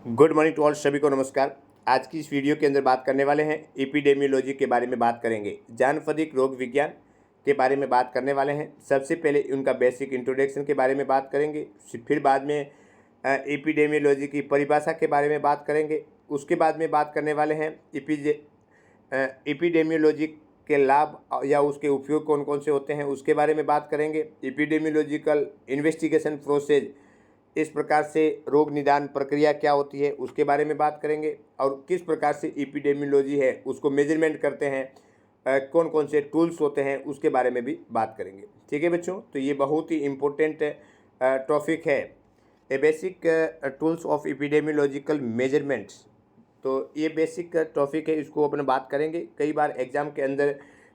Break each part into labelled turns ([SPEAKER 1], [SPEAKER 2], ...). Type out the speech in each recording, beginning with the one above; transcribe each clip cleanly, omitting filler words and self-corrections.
[SPEAKER 1] Good morning to all, सभी को नमस्कार। आज की इस वीडियो के अंदर बात करने वाले हैं एपिडेमियोलॉजी के बारे में बात करेंगे। जानफदिक रोग विज्ञान के बारे में बात करने वाले हैं। सबसे पहले उनका बेसिक इंट्रोडक्शन के बारे में बात करेंगे, फिर बाद में एपिडेमियोलॉजी की परिभाषा के बारे में बात करेंगे। उसके बाद में बात करने वाले हैं एपिडेमियोलॉजी के लाभ या उसके उपयोग कौन कौन से होते हैं उसके बारे में बात करेंगे। एपिडेमियोलॉजिकल इन्वेस्टिगेशन प्रोसेस, इस प्रकार से रोग निदान प्रक्रिया क्या होती है उसके बारे में बात करेंगे, और किस प्रकार से एपिडेमियोलॉजी है उसको मेजरमेंट करते हैं, कौन कौन से टूल्स होते हैं उसके बारे में भी बात करेंगे। ठीक है बच्चों, तो ये बहुत ही इम्पोर्टेंट टॉपिक है, a basic tools of epidemiological measurements. तो ये बेसिक टॉपिक है, इसको अपन बात करेंगे। कई बार एग्जाम के अंदर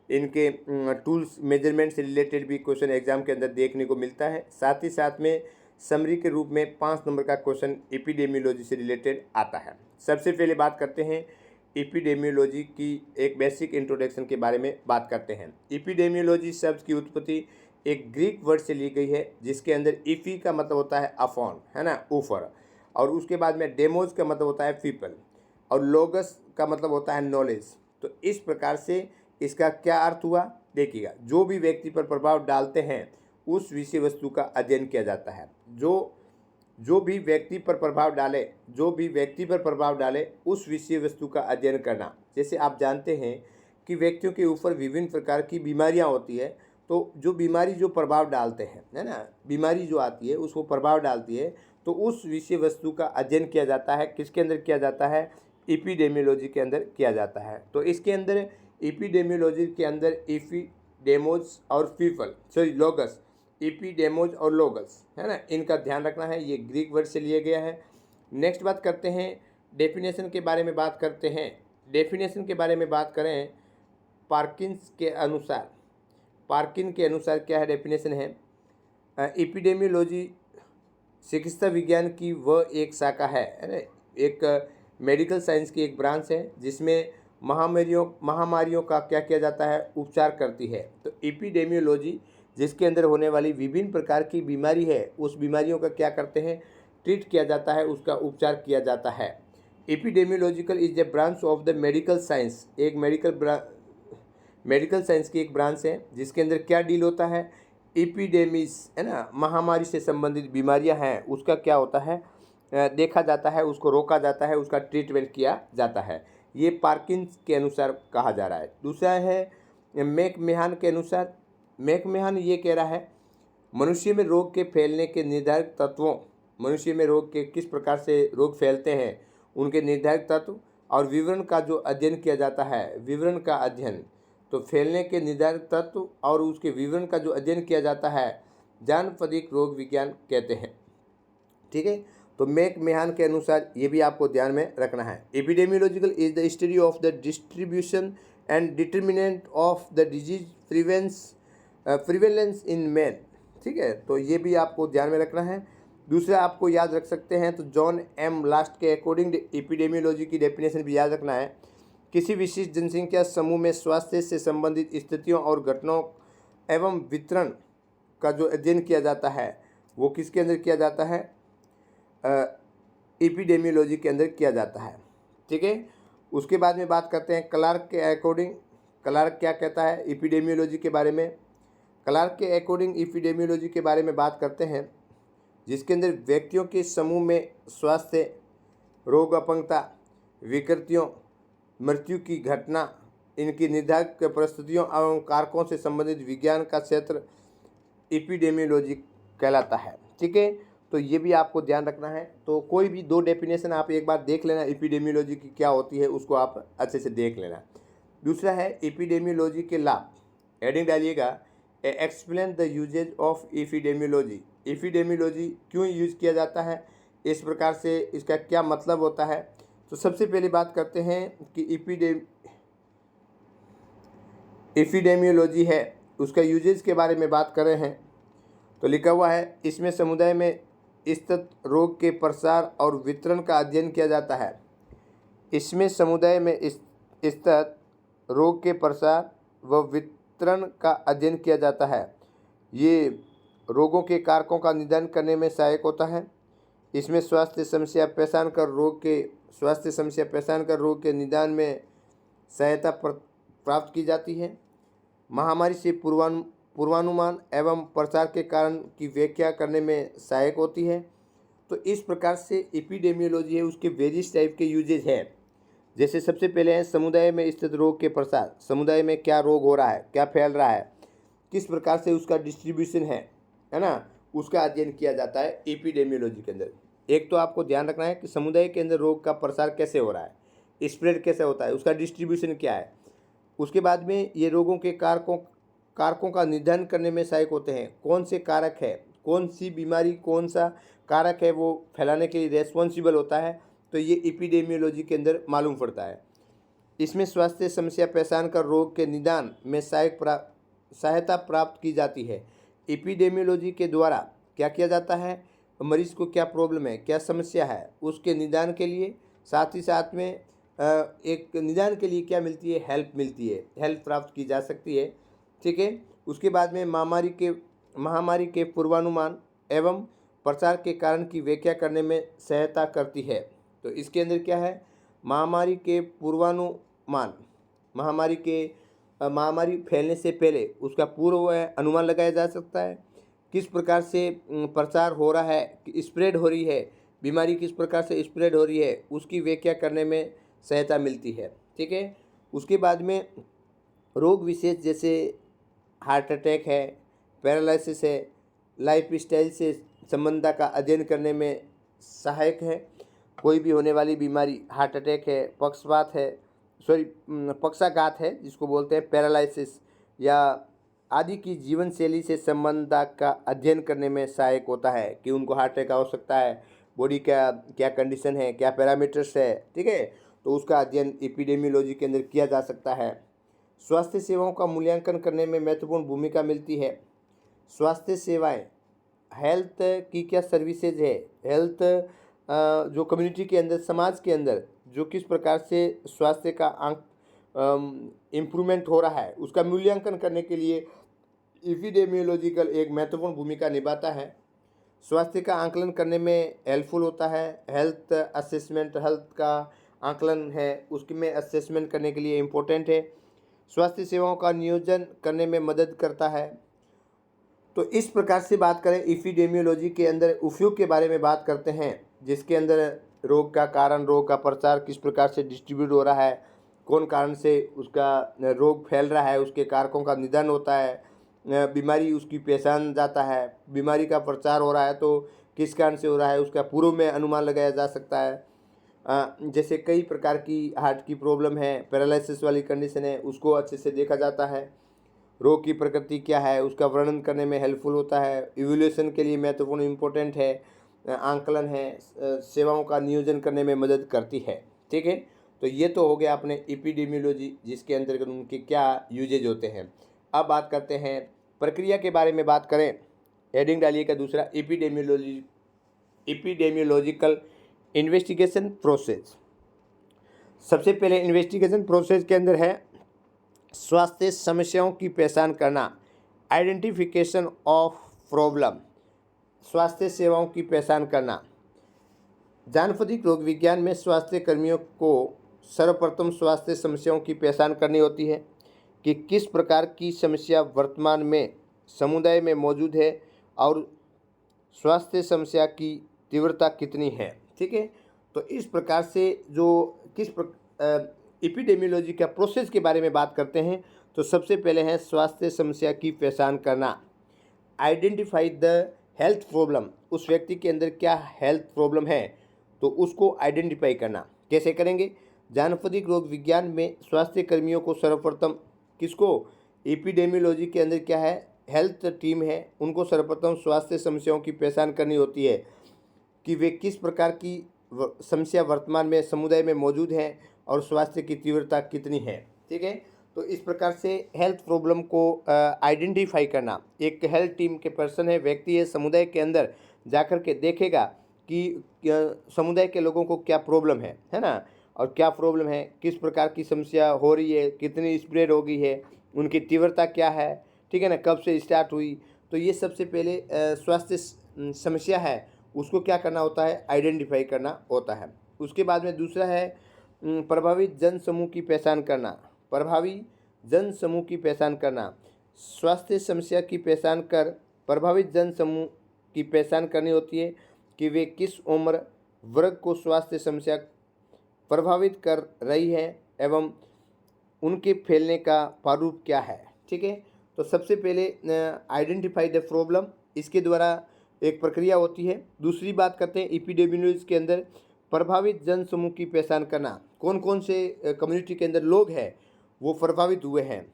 [SPEAKER 1] इनके टूल्स मेजरमेंट से रिलेटेड भी क्वेश्चन एग्जाम के अंदर देखने को मिलता है। साथ ही साथ में समरी के रूप में 5 नंबर का क्वेश्चन एपिडेमियोलॉजी से रिलेटेड आता है। सबसे पहले बात करते हैं एपिडेमियोलॉजी की एक बेसिक इंट्रोडक्शन के बारे में बात करते हैं। एपिडेमियोलॉजी शब्द की उत्पत्ति एक ग्रीक वर्ड से ली गई है, जिसके अंदर इफी का मतलब होता है अपॉन, है ना, ऊपर, और उसके बाद में डेमोज का मतलब होता है पीपल, और लोगस का मतलब होता है नॉलेज। तो इस प्रकार से इसका क्या अर्थ हुआ, देखिएगा। जो भी व्यक्ति पर प्रभाव डालते हैं उस विषय वस्तु का अध्ययन किया जाता है। जो भी व्यक्ति पर प्रभाव डाले उस विषय वस्तु का अध्ययन करना। जैसे आप जानते हैं कि व्यक्तियों के ऊपर विभिन्न प्रकार की बीमारियां होती है, तो जो बीमारी जो प्रभाव डालते हैं, है ना, बीमारी जो आती है उसको प्रभाव डालती है, तो उस विषय वस्तु का अध्ययन किया जाता है। किसके अंदर किया जाता है? एपिडेमियोलॉजी के अंदर किया जाता है। तो इसके अंदर एपिडेमियोलॉजी के अंदर एपिडेमोज और लोगस, एपिडेमोज और लोगस, है ना, इनका ध्यान रखना है। ये ग्रीक वर्ड से लिया गया है। नेक्स्ट बात करते हैं डेफिनेशन के बारे में बात करते हैं। डेफिनेशन के बारे में बात करें पार्किन के अनुसार क्या है डेफिनेशन है? एपिडेमियोलॉजी चिकित्सा विज्ञान की वह एक शाखा है ना, एक मेडिकल साइंस की एक ब्रांच है जिसमें महामारियों का क्या किया जाता है, उपचार करती है। तो एपिडेमियोलॉजी जिसके अंदर होने वाली विभिन्न प्रकार की बीमारी है, उस बीमारियों का क्या करते हैं, ट्रीट किया जाता है, उसका उपचार किया जाता है। Epidemiological is the branch of the medical science, एक मेडिकल साइंस की एक ब्रांच है जिसके अंदर क्या डील होता है, एपिडेमिस, है ना, महामारी से संबंधित बीमारियां हैं उसका क्या होता है, देखा जाता है, उसको रोका जाता है, उसका ट्रीटमेंट किया जाता है। ये पार्किंस के अनुसार कहा जा रहा है। दूसरा है मैकमेहान के अनुसार। मैकमेहान ये कह रहा है मनुष्य में रोग के फैलने के निर्धारक तत्वों, मनुष्य में रोग के किस प्रकार से रोग फैलते हैं उनके निर्धारक तत्व और विवरण का जो अध्ययन किया जाता है, विवरण का अध्ययन, तो फैलने के निर्धारक तत्व और उसके विवरण का जो अध्ययन किया जाता है जानपदिक रोग विज्ञान कहते हैं। ठीक है, तो मैकमेहान के अनुसार ये भी आपको ध्यान में रखना है। Epidemiological is the study of the distribution and determinant of the disease prevalence in man. ठीक है, तो ये भी आपको ध्यान में रखना है। दूसरा आपको याद रख सकते हैं, तो जॉन एम लास्ट के अकॉर्डिंग एपिडेमियोलॉजी की डेफिनेशन भी याद रखना है। किसी विशिष्ट जनसंख्या समूह में स्वास्थ्य से संबंधित स्थितियों और घटनाओं एवं वितरण का जो अध्ययन किया जाता है वो किसके अंदर किया जाता है, एपिडेमियोलॉजी के अंदर किया जाता है। ठीक है, उसके बाद में बात करते हैं क्लार्क के अकॉर्डिंग। क्लार्क क्या कहता है एपिडेमियोलॉजी के बारे में? क्लार्क के अकॉर्डिंग एपिडेमियोलॉजी के बारे में बात करते हैं जिसके अंदर व्यक्तियों के समूह में स्वास्थ्य, रोग, अपंगता, विकृतियों, मृत्यु की घटना, इनकी निर्धारक परिस्थितियों एवं कारकों से संबंधित विज्ञान का क्षेत्र एपिडेमियोलॉजी कहलाता है। ठीक है, तो ये भी आपको ध्यान रखना है। तो कोई भी 2 डेफिनेशन आप एक बार देख लेना एपिडेमियोलॉजी की क्या होती है, उसको आप अच्छे से देख लेना। दूसरा है एपिडेमियोलॉजी के लाभ, हेडिंग डालिएगा explain the usages of epidemiology. Epidemiology क्यों यूज किया जाता है, इस प्रकार से इसका क्या मतलब होता है। तो सबसे पहले बात करते हैं कि एपिडेमियोलॉजी है उसका यूजेज के बारे में बात कर रहे हैं। तो लिखा हुआ है इसमें समुदाय में स्थित रोग के प्रसार और वितरण का अध्ययन किया जाता है। इसमें समुदाय में स्थित रोग के प्रसार व वितरण का अध्ययन किया जाता है। ये रोगों के कारकों का निदान करने में सहायक होता है। इसमें स्वास्थ्य समस्या पहचान कर रोग के निदान में सहायता प्राप्त की जाती है। महामारी से पूर्वानुमान एवं प्रसार के कारण की व्याख्या करने में सहायक होती है। तो इस प्रकार से एपिडेमियोलॉजी है उसके वेरियस टाइप के यूजेज हैं। जैसे सबसे पहले है समुदाय में स्थित रोग के प्रसार, समुदाय में क्या रोग हो रहा है, क्या फैल रहा है, किस प्रकार से उसका डिस्ट्रीब्यूशन है ना, उसका अध्ययन किया जाता है एपिडेमियोलॉजी के अंदर। एक तो आपको ध्यान रखना है कि समुदाय के अंदर रोग का प्रसार कैसे हो रहा है, स्प्रेड कैसे होता है, उसका डिस्ट्रीब्यूशन क्या है। उसके बाद में ये रोगों के कारकों का निदान करने में सहायक होते हैं। कौन से कारक है, कौन सी बीमारी, कौन सा कारक है वो फैलाने के लिए रेस्पॉन्सिबल होता है, तो ये एपिडेमियोलॉजी के अंदर मालूम पड़ता है। इसमें स्वास्थ्य समस्या पहचान कर रोग के निदान में सहायता प्राप्त की जाती है। एपिडेमियोलॉजी के द्वारा क्या किया जाता है, मरीज को क्या प्रॉब्लम है, क्या समस्या है, उसके निदान के लिए साथ ही साथ में एक निदान के लिए क्या मिलती है, हेल्प प्राप्त की जा सकती है। ठीक है। उसके बाद में महामारी के पूर्वानुमान एवं प्रसार के कारण की व्याख्या करने में सहायता करती है। तो इसके अंदर क्या है, महामारी के पूर्वानुमान, महामारी फैलने से पहले उसका पूर्व अनुमान लगाया जा सकता है। किस प्रकार से प्रसार हो रहा है, स्प्रेड हो रही है, बीमारी किस प्रकार से स्प्रेड हो रही है, उसकी व्याख्या करने में सहायता मिलती है। ठीक है। उसके बाद में रोग विशेष जैसे हार्ट अटैक है, पैरालिसिस है, लाइफस्टाइल से संबंध का अध्ययन करने में सहायक है। कोई भी होने वाली बीमारी, हार्ट अटैक है, पक्षाघात है जिसको बोलते हैं पैरालिसिस, या आदि की जीवन शैली से संबंध का अध्ययन करने में सहायक होता है कि उनको हार्ट अटैक हो सकता है, बॉडी का क्या कंडीशन है, क्या पैरामीटर्स है। ठीक है। तो उसका अध्ययन एपिडेमियोलॉजी के अंदर किया जा सकता है। स्वास्थ्य सेवाओं का मूल्यांकन करने में महत्वपूर्ण भूमिका मिलती है। स्वास्थ्य सेवाएं, हेल्थ की क्या सर्विसेज है, हेल्थ जो कम्युनिटी के अंदर, समाज के अंदर जो किस प्रकार से स्वास्थ्य का इम्प्रूवमेंट हो रहा है, उसका मूल्यांकन करने के लिए एपिडेमियोलॉजिकल एक महत्वपूर्ण भूमिका निभाता है। स्वास्थ्य का आंकलन करने में हेल्पफुल होता है। हेल्थ असेसमेंट, हेल्थ का आंकलन है उसके में असेसमेंट करने के लिए इम्पोर्टेंट है। स्वास्थ्य सेवाओं का नियोजन करने में मदद करता है। तो इस प्रकार से बात करें एपिडेमियोलॉजी के अंदर उपयोग के बारे में बात करते हैं, जिसके अंदर रोग का कारण, रोग का प्रसार किस प्रकार से डिस्ट्रीब्यूट हो रहा है, कौन कारण से उसका रोग फैल रहा है, उसके कारकों का निदान होता है, बीमारी उसकी पहचान जाता है, बीमारी का प्रचार हो रहा है तो किस कारण से हो रहा है उसका पूर्व में अनुमान लगाया जा सकता है। जैसे कई प्रकार की हार्ट की प्रॉब्लम है, पैरालिसिस वाली कंडीशन है, उसको अच्छे से देखा जाता है। रोग की प्रकृति क्या है उसका वर्णन करने में हेल्पफुल होता है। इवोल्यूशन के लिए महत्वपूर्ण इम्पोर्टेंट है। आंकलन है, सेवाओं का नियोजन करने में मदद करती है। ठीक है। तो ये तो हो गया अपने एपिडेमियोलॉजी, जिसके अंतर्गत उनके क्या यूजेज होते हैं। अब बात करते हैं प्रक्रिया के बारे में। बात करें, हेडिंग डालिएगा दूसरा, एपिडेमियोलॉजिकल इन्वेस्टिगेशन प्रोसेस। सबसे पहले इन्वेस्टिगेशन प्रोसेस के अंदर है स्वास्थ्य समस्याओं की पहचान करना, आइडेंटिफिकेशन ऑफ प्रॉब्लम, स्वास्थ्य सेवाओं की पहचान करना। जानपथिक रोग विज्ञान में स्वास्थ्य कर्मियों को सर्वप्रथम स्वास्थ्य समस्याओं की पहचान करनी होती है कि किस प्रकार की समस्या वर्तमान में समुदाय में मौजूद है और स्वास्थ्य समस्या की तीव्रता कितनी है। ठीक है। तो इस प्रकार से जो एपिडेमियोलॉजी का प्रोसेस के बारे में बात करते हैं, तो सबसे पहले है स्वास्थ्य समस्या की पहचान करना, आइडेंटिफाई द हेल्थ प्रॉब्लम, उस व्यक्ति के अंदर क्या हेल्थ प्रॉब्लम है तो उसको आइडेंटिफाई करना। कैसे करेंगे, जानपथिक रोग विज्ञान में स्वास्थ्य कर्मियों को सर्वप्रथम, किसको, एपिडेमियोलॉजी के अंदर क्या है, हेल्थ टीम है, उनको सर्वप्रथम स्वास्थ्य समस्याओं की पहचान करनी होती है कि वे किस प्रकार की समस्या वर्तमान में समुदाय में मौजूद हैं और स्वास्थ्य की तीव्रता कितनी है। ठीक है। तो इस प्रकार से हेल्थ प्रॉब्लम को आइडेंटिफाई करना, एक हेल्थ टीम के पर्सन है, व्यक्ति है, समुदाय के अंदर जाकर के देखेगा कि समुदाय के लोगों को क्या प्रॉब्लम है ना, और क्या प्रॉब्लम है, किस प्रकार की समस्या हो रही है, कितनी स्प्रेड हो गई है, उनकी तीव्रता क्या है, ठीक है ना, कब से स्टार्ट हुई। तो ये सबसे पहले स्वास्थ्य समस्या है उसको क्या करना होता है, आइडेंटिफाई करना होता है। उसके बाद में दूसरा है प्रभावित जन समूह की पहचान करना। प्रभावी जन समूह की पहचान करना, स्वास्थ्य समस्या की पहचान कर प्रभावित जन समूह की पहचान करनी होती है कि वे किस उम्र वर्ग को स्वास्थ्य समस्या प्रभावित कर रही है एवं उनके फैलने का प्रारूप क्या है। ठीक है, तो सबसे पहले आइडेंटिफाई द प्रॉब्लम, इसके द्वारा एक प्रक्रिया होती है। दूसरी बात करते हैं एपिडेमियोलॉजी के अंदर प्रभावित जन समूह की पहचान करना, कौन कौन से कम्युनिटी के अंदर लोग हैं वो प्रभावित हुए हैं।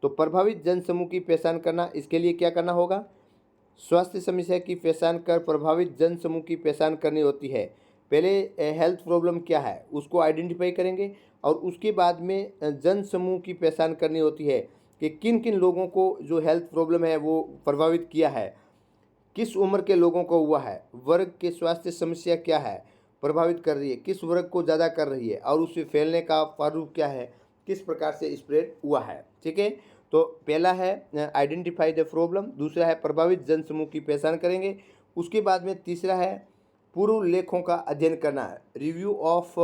[SPEAKER 1] तो प्रभावित जन समूह की पहचान करना, इसके लिए क्या करना होगा, स्वास्थ्य समस्या की पहचान कर प्रभावित जन समूह की पहचान करनी होती है। पहले हेल्थ प्रॉब्लम क्या है उसको आइडेंटिफाई करेंगे और उसके बाद में जन समूह की पहचान करनी होती है कि किन किन लोगों को जो हेल्थ प्रॉब्लम है वो प्रभावित किया है, किस उम्र के लोगों को हुआ है, वर्ग के स्वास्थ्य समस्या क्या है प्रभावित कर रही है, किस वर्ग को ज़्यादा कर रही है और उससे फैलने का प्रारूप क्या है, किस प्रकार से स्प्रेड हुआ है। ठीक है, तो पहला है आइडेंटिफाई द प्रॉब्लम, दूसरा है प्रभावित जन समूह की पहचान करेंगे। उसके बाद में तीसरा है पूर्व लेखों का अध्ययन करना, रिव्यू ऑफ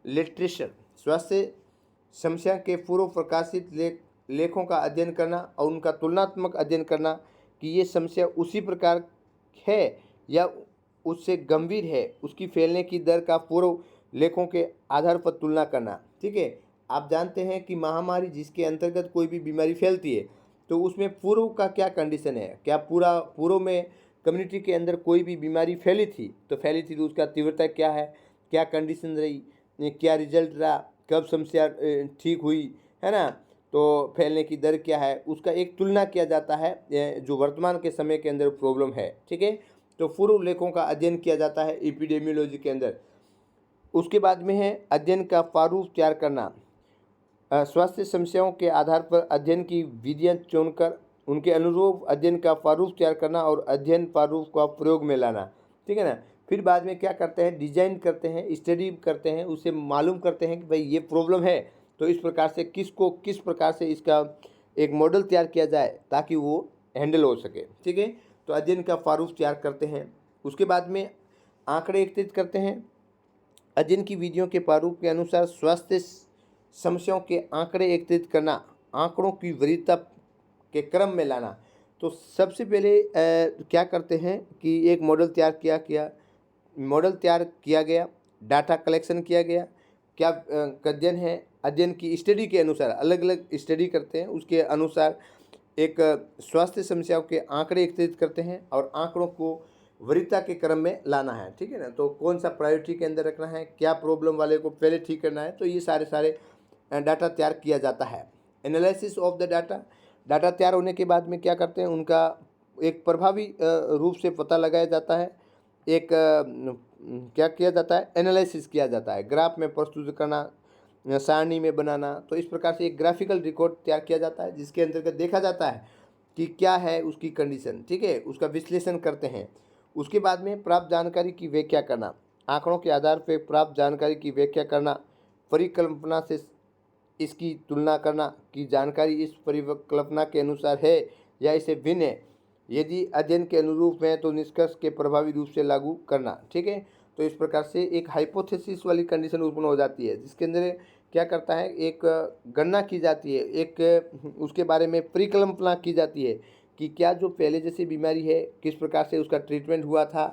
[SPEAKER 1] लिटरेचर, स्वास्थ्य समस्या के पूर्व प्रकाशित लेखों का अध्ययन करना और उनका तुलनात्मक अध्ययन करना कि ये समस्या उसी प्रकार है या उससे गंभीर है, उसकी फैलने की दर का पूर्व लेखों के आधार पर तुलना करना। ठीक है, आप जानते हैं कि महामारी जिसके अंतर्गत कोई भी बीमारी फैलती है तो उसमें पूर्व का क्या कंडीशन है, क्या पूर्व में कम्युनिटी के अंदर कोई भी बीमारी फैली थी तो उसका तीव्रता क्या है, क्या कंडीशन रही, क्या रिजल्ट रहा, कब समस्या ठीक हुई, है ना, तो फैलने की दर क्या है, उसका एक तुलना किया जाता है जो वर्तमान के समय के अंदर प्रॉब्लम है। ठीक है, तो पूर्व लेखों का अध्ययन किया जाता है एपिडेमियोलॉजी के अंदर। उसके बाद में है अध्ययन का प्रारूप तैयार करना, स्वास्थ्य समस्याओं के आधार पर अध्ययन की विधियां चुनकर उनके अनुरूप अध्ययन का प्रारूप तैयार करना और अध्ययन प्रारूप का प्रयोग में लाना। ठीक है ना, फिर बाद में क्या करते हैं, डिजाइन करते हैं, स्टडी करते हैं, उसे मालूम करते हैं कि भाई ये प्रॉब्लम है तो इस प्रकार से किस प्रकार से इसका एक मॉडल तैयार किया जाए ताकि वो हैंडल हो सके। ठीक है, तो अध्ययन का प्रारूप तैयार करते हैं। उसके बाद में आंकड़े एकत्रित करते हैं, अध्ययन की विधियों के प्रारूप के अनुसार स्वास्थ्य समस्याओं के आंकड़े एकत्रित करना, आंकड़ों की वरीयता के क्रम में लाना। तो सबसे पहले क्या करते हैं कि एक मॉडल तैयार किया गया, डाटा कलेक्शन किया गया, क्या अध्ययन है, अध्ययन की स्टडी के अनुसार अलग अलग स्टडी करते हैं, उसके अनुसार एक स्वास्थ्य समस्याओं के आंकड़े एकत्रित करते हैं और आंकड़ों को वरीयता के क्रम में लाना है। ठीक है ना, तो कौन सा प्रायोरिटी के अंदर रखना है, क्या प्रॉब्लम वाले को पहले ठीक करना है, तो ये सारे डाटा तैयार किया जाता है। एनालिसिस ऑफ द डाटा तैयार होने के बाद में क्या करते हैं, उनका एक प्रभावी रूप से पता लगाया जाता है, एक क्या किया जाता है, एनालिसिस किया जाता है, ग्राफ में प्रस्तुत करना, सारणी में बनाना। तो इस प्रकार से एक ग्राफिकल रिकॉर्ड तैयार किया जाता है जिसके अंतर्गत देखा जाता है कि क्या है उसकी कंडीशन। ठीक है, उसका विश्लेषण करते हैं। उसके बाद में प्राप्त जानकारी की व्याख्या करना, आंकड़ों के आधार पर प्राप्त जानकारी की व्याख्या करना, परिकल्पना से इसकी तुलना करना कि जानकारी इस परिकल्पना के अनुसार है या इससे भिन्न है, यदि अध्ययन के अनुरूप है तो निष्कर्ष के प्रभावी रूप से लागू करना। ठीक है, तो इस प्रकार से एक हाइपोथेसिस वाली कंडीशन उत्पन्न हो जाती है जिसके अंदर क्या करता है, एक गणना की जाती है, एक उसके बारे में परिकल्पना की जाती है कि क्या जो पहले जैसी बीमारी है किस प्रकार से उसका ट्रीटमेंट हुआ था,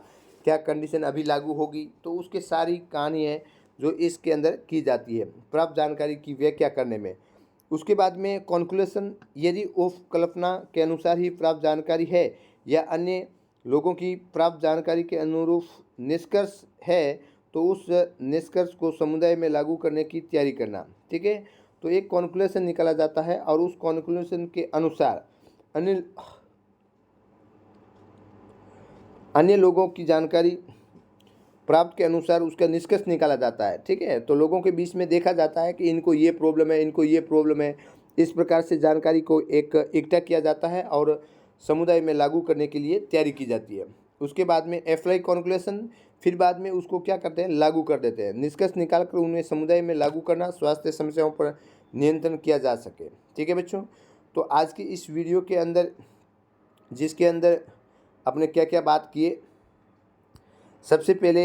[SPEAKER 1] क्या कंडीशन अभी लागू होगी, तो उसके सारी कहानी है जो इसके अंदर की जाती है प्राप्त जानकारी की व्याख्या करने में। उसके बाद में कॉन्क्लूशन, यदि उस कल्पना के अनुसार ही प्राप्त जानकारी है या अन्य लोगों की प्राप्त जानकारी के अनुरूप निष्कर्ष है तो उस निष्कर्ष को समुदाय में लागू करने की तैयारी करना। ठीक है, तो एक कॉन्क्लूशन निकाला जाता है और उस कॉन्क्लूशन के अनुसार अन्य लोगों की जानकारी प्राप्त के अनुसार उसका निष्कर्ष निकाला जाता है। ठीक है, तो लोगों के बीच में देखा जाता है कि इनको ये प्रॉब्लम है, इनको ये प्रॉब्लम है, इस प्रकार से जानकारी को एक इकट्ठा किया जाता है और समुदाय में लागू करने के लिए तैयारी की जाती है। उसके बाद में अप्लाई कॉन्क्लूशन, फिर बाद में उसको क्या करते हैं, लागू कर देते हैं, निष्कर्ष निकाल कर उन्हें समुदाय में लागू करना, स्वास्थ्य समस्याओं पर नियंत्रण किया जा सके। ठीक है बच्चों, तो आज की इस वीडियो के अंदर जिसके अंदर अपने क्या क्या बात किए, सबसे पहले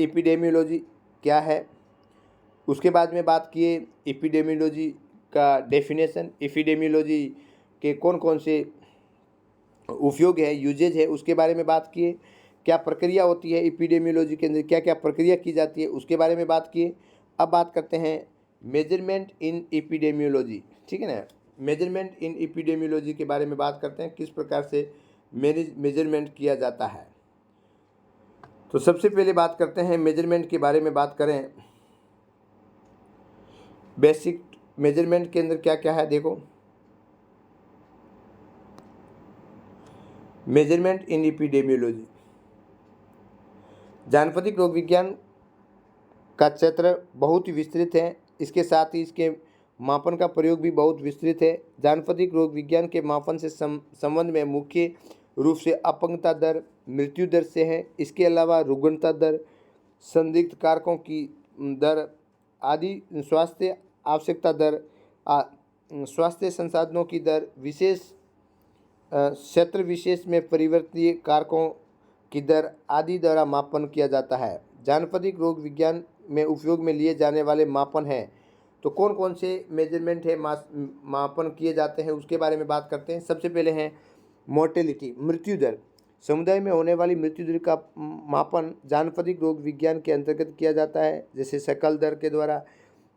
[SPEAKER 1] एपिडेमियोलॉजी क्या है, उसके बाद में बात किए एपिडेमियोलॉजी का डेफिनेशन, एपिडेमियोलॉजी के कौन कौन से उपयोग है, यूजेज है, उसके बारे में बात किए। क्या प्रक्रिया होती है एपिडेमियोलॉजी के अंदर, क्या क्या प्रक्रिया की जाती है, उसके बारे में बात किए। अब बात करते हैं मेजरमेंट इन एपिडेमियोलॉजी, ठीक है ना। मेजरमेंट इन एपिडेमियोलॉजी के बारे में बात करते हैं, किस प्रकार से मेजरमेंट किया जाता है। तो सबसे पहले बात करते हैं मेजरमेंट के बारे में बात करें। बेसिक मेजरमेंट के अंदर क्या क्या है, देखो। मेजरमेंट इन एपिडेमियोलॉजी, जानपतिक रोग विज्ञान का क्षेत्र बहुत ही विस्तृत है, इसके साथ ही इसके मापन का प्रयोग भी बहुत विस्तृत है। जानपतिक रोग विज्ञान के मापन से संबंध में मुख्य रूप से अपंगता दर, मृत्यु दर से है। इसके अलावा रुग्णता दर, संदिग्ध कारकों की दर आदि, स्वास्थ्य आवश्यकता दर, स्वास्थ्य संसाधनों की दर, विशेष क्षेत्र विशेष में परिवर्तनीय कारकों की दर आदि द्वारा मापन किया जाता है। जानपतिक रोग विज्ञान में उपयोग में लिए जाने वाले मापन हैं। तो कौन कौन से मेजरमेंट है, मापन किए जाते हैं, उसके बारे में बात करते हैं। सबसे पहले हैं मोर्टेलिटी, मृत्यु दर। समुदाय में होने वाली मृत्यु दर का मापन जानपतिक रोग विज्ञान के अंतर्गत किया जाता है, जैसे सकल दर के द्वारा।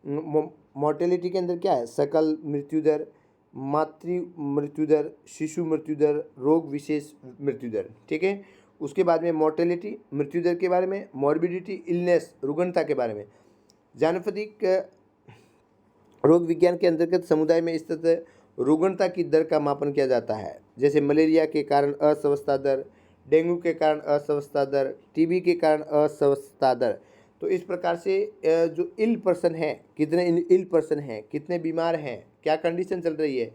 [SPEAKER 1] मोर्टेलिटी के अंदर क्या है, सकल मृत्यु दर, मातृ मृत्यु दर, शिशु मृत्यु दर, रोग विशेष मृत्यु दर, ठीक है। उसके बाद में मोर्टेलिटी मृत्यु दर के बारे में, मॉर्बिडिटी इलनेस रुग्णता के बारे में। जानपतिक रोग विज्ञान के अंतर्गत समुदाय में स्थित रुग्णता की दर का मापन किया जाता है, जैसे मलेरिया के कारण अस्वस्थता दर, डेंगू के कारण अस्वस्थता दर, टीबी के कारण अस्वस्थता दर। तो इस प्रकार से जो इल पर्सन है, कितने इल पर्सन हैं, कितने बीमार हैं, क्या कंडीशन चल रही है,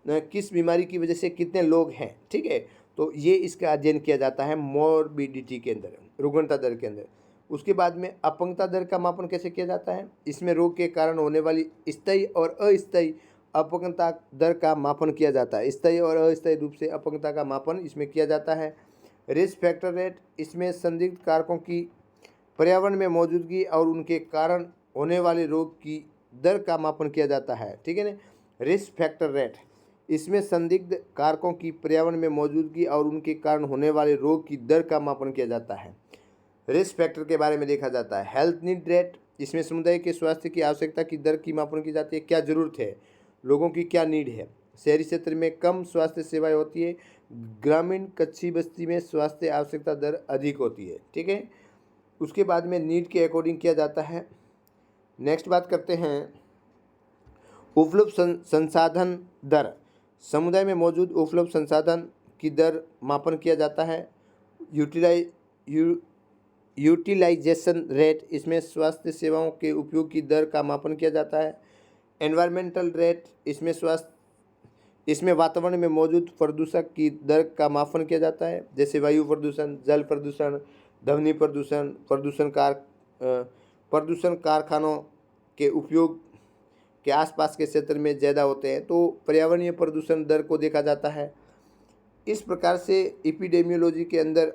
[SPEAKER 1] किस बीमारी की वजह से कितने लोग हैं, ठीक है। तो ये इसका अध्ययन किया जाता है मॉर्बिडिटी के अंदर, रुग्णता दर के अंदर। उसके बाद में अपंगता दर का मापन कैसे किया जाता है, इसमें रोग के कारण होने वाली स्थायी और अस्थायी अपंगता दर का मापन किया जाता है। स्थायी और अस्थायी रूप से अपंगता का मापन इसमें किया जाता है। रिस्क फैक्टर रेट, इसमें संदिग्ध कारकों की पर्यावरण में मौजूदगी और उनके कारण होने वाले रोग की दर का मापन किया जाता है, ठीक है ना। रिस्क फैक्टर रेट, इसमें संदिग्ध कारकों की पर्यावरण में मौजूदगी और उनके कारण होने वाले रोग की दर का मापन किया जाता है। रिस्क फैक्टर के बारे में देखा जाता है। हेल्थ नीड रेट, इसमें समुदाय के स्वास्थ्य की आवश्यकता की दर की मापन की जाती है, क्या ज़रूरत है, लोगों की क्या नीड है। शहरी क्षेत्र में कम स्वास्थ्य सेवाएं होती है, ग्रामीण कच्ची बस्ती में स्वास्थ्य आवश्यकता दर अधिक होती है, ठीक है। उसके बाद में नीड के अकॉर्डिंग किया जाता है। नेक्स्ट बात करते हैं उपलब्ध संसाधन दर, समुदाय में मौजूद उपलब्ध संसाधन की दर मापन किया जाता है। यूटिलाइजेशन रेट, इसमें स्वास्थ्य सेवाओं के उपयोग की दर का मापन किया जाता है। एनवायरमेंटल रेट, इसमें वातावरण में मौजूद प्रदूषक की दर का मापन किया जाता है, जैसे वायु प्रदूषण, जल प्रदूषण, ध्वनि प्रदूषण, प्रदूषण कारखानों के उपयोग के आसपास के क्षेत्र में ज़्यादा होते हैं, तो पर्यावरणीय प्रदूषण दर को देखा जाता है। इस प्रकार से एपिडेमियोलॉजी के अंदर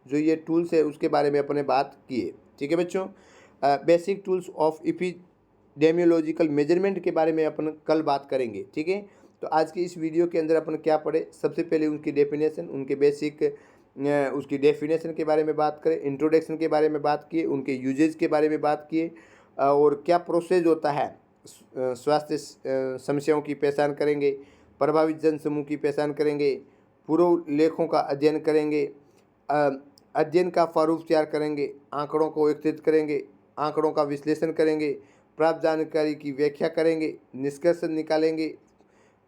[SPEAKER 1] जो ये टूल्स है उसके बारे में अपने बात किए, ठीक है बच्चों। Basic tools of epidemiological measurement के बारे में अपन कल बात करेंगे, ठीक है। तो आज की इस वीडियो के अंदर अपन क्या पढ़े, सबसे पहले उनकी डेफिनेशन, उनके बेसिक उसकी डेफिनेशन के बारे में बात करें, इंट्रोडक्शन के बारे में बात किए, उनके यूजेज के बारे में बात किए, और क्या प्रोसेस होता है, स्वास्थ्य समस्याओं की पहचान करेंगे, प्रभावित जनसमूह की पहचान करेंगे, पूर्व लेखों का अध्ययन करेंगे, अध्ययन का प्रारूप तैयार करेंगे, आंकड़ों को एकत्रित करेंगे, आंकड़ों का विश्लेषण करेंगे, प्राप्त जानकारी की व्याख्या करेंगे, निष्कर्ष निकालेंगे,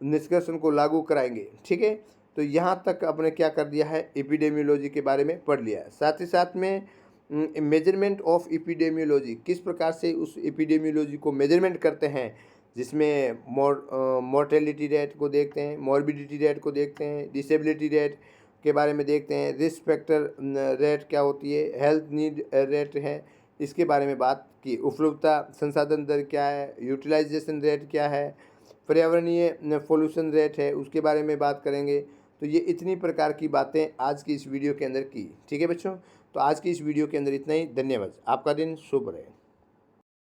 [SPEAKER 1] निष्कर्षण को लागू कराएंगे, ठीक है। तो यहाँ तक आपने क्या कर दिया है, एपिडेमियोलॉजी के बारे में पढ़ लिया है। साथ ही साथ में मेजरमेंट ऑफ एपिडेमियोलॉजी, किस प्रकार से उस एपिडेमियोलॉजी को मेजरमेंट करते हैं, जिसमें मोर्टेलिटी रेट को देखते हैं, मॉर्बिडिटी रेट को देखते हैं, डिसेबिलिटी रेट के बारे में देखते हैं, रिस्क फैक्टर रेट क्या होती है, हेल्थ नीड रेट है, इसके बारे में बात की। उपलब्धता संसाधन दर क्या है, यूटिलाइजेशन रेट क्या है, पर्यावरणीय पोल्यूशन रेट है, उसके बारे में बात करेंगे। तो ये इतनी प्रकार की बातें आज की इस वीडियो के अंदर की, ठीक है बच्चों। तो आज की इस वीडियो के अंदर इतना ही। धन्यवाद। आपका दिन शुभ रहे।